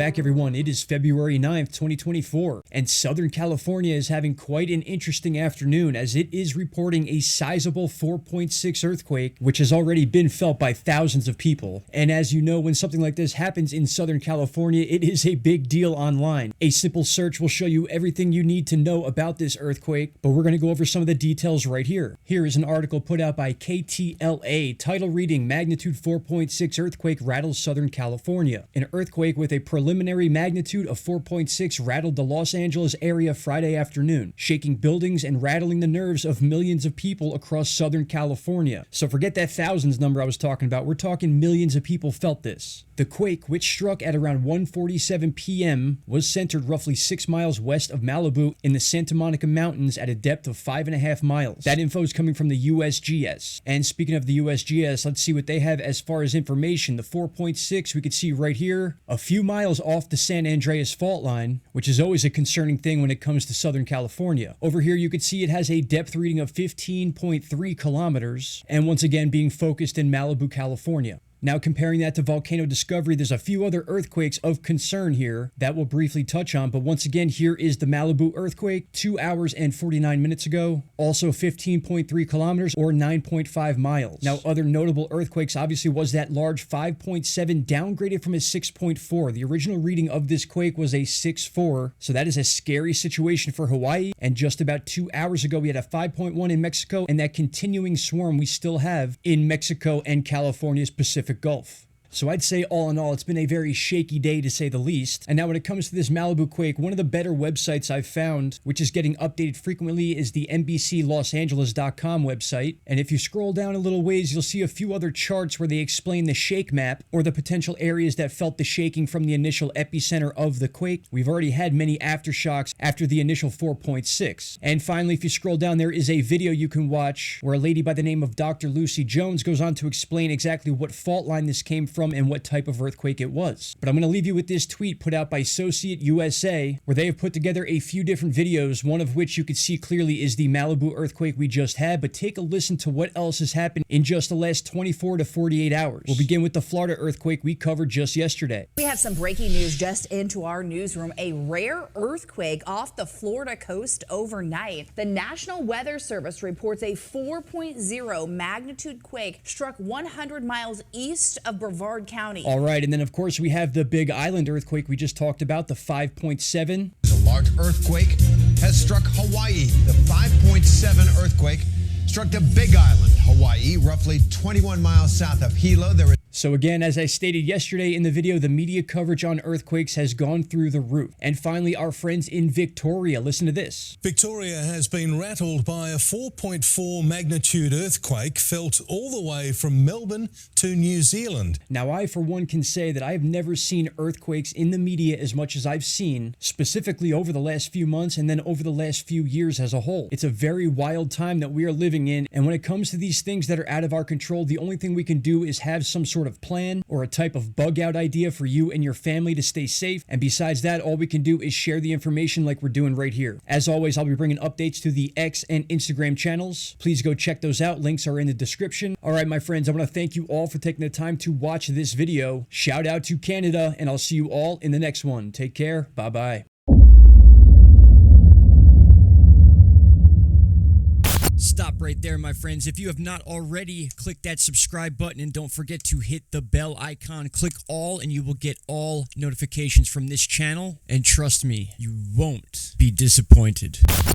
back, everyone. It is February 9th, 2024, and Southern California is having quite an interesting afternoon as it is reporting a sizable 4.6 earthquake, which has already been felt by thousands of people. And as you know, when something like this happens in Southern California, it is a big deal online. A simple search will show you everything you need to know about this earthquake, but we're going to go over some of the details right here. Here is an article put out by KTLA, title reading, Magnitude 4.6 Earthquake Rattles Southern California. An earthquake with a preliminary magnitude of 4.6 rattled the Los Angeles area Friday afternoon, shaking buildings and rattling the nerves of millions of people across Southern California. So forget that thousands number I was talking about. We're talking millions of people felt this. The quake, which struck at around 1:47 p.m., was centered roughly 6 miles west of Malibu in the Santa Monica Mountains at a depth of 5.5 miles. That info is coming from the USGS. And speaking of the USGS, let's see what they have as far as information. The 4.6 we could see right here, a few miles off the San Andreas fault line, which is always a concerning thing when it comes to Southern California. Over here, you can see it has a depth reading of 15.3 kilometers, and once again being focused in Malibu, California. Now comparing that to Volcano Discovery, there's a few other earthquakes of concern here that we'll briefly touch on, but once again, here is the Malibu earthquake 2 hours and 49 minutes ago, also 15.3 kilometers or 9.5 miles. Now other notable earthquakes obviously was that large 5.7 downgraded from a 6.4. The original reading of this quake was a 6.4, so that is a scary situation for Hawaii, and just about 2 hours ago we had a 5.1 in Mexico, and that continuing swarm we still have in Mexico and California's Pacific Gulf. So I'd say all in all, it's been a very shaky day to say the least. And now when it comes to this Malibu quake, one of the better websites I've found, which is getting updated frequently, is the NBCLosAngeles.com website. And if you scroll down a little ways, you'll see a few other charts where they explain the shake map or the potential areas that felt the shaking from the initial epicenter of the quake. We've already had many aftershocks after the initial 4.6. And finally, if you scroll down, there is a video you can watch where a lady by the name of Dr. Lucy Jones goes on to explain exactly what fault line this came from and what type of earthquake it was. But I'm going to leave you with this tweet put out by Societe USA, where they have put together a few different videos, one of which you can see clearly is the Malibu earthquake we just had, but take a listen to what else has happened in just the last 24 to 48 hours. We'll begin with the Florida earthquake we covered just yesterday. We have some breaking news just into our newsroom. A rare earthquake off the Florida coast overnight. The National Weather Service reports a 4.0 magnitude quake struck 100 miles east of Brevard County. All right, and then of course we have the Big Island earthquake we just talked about, the 5.7. A large earthquake has struck Hawaii. The 5.7 earthquake struck the Big Island, Hawaii, roughly 21 miles south of Hilo. So again, as I stated yesterday in the video, the media coverage on earthquakes has gone through the roof. And finally, our friends in Victoria, listen to this. Victoria has been rattled by a 4.4 magnitude earthquake felt all the way from Melbourne to New Zealand. Now, I, for one, can say that I have never seen earthquakes in the media as much as I've seen, specifically over the last few months and then over the last few years as a whole. It's a very wild time that we are living in, and when it comes to these things that are out of our control, the only thing we can do is have some sort of plan or a type of bug out idea for you and your family to stay safe. And besides that, all we can do is share the information like we're doing right here. As always, I'll be bringing updates to the X and Instagram channels. Please go check those out. Links are in the description. All right, my friends, I want to thank you all for taking the time to watch this video. Shout out to Canada, and I'll see you all in the next one. Take care. Bye-bye. Stop right there, my friends. If you have not already, click that subscribe button and don't forget to hit the bell icon. Click all and you will get all notifications from this channel. And trust me, you won't be disappointed.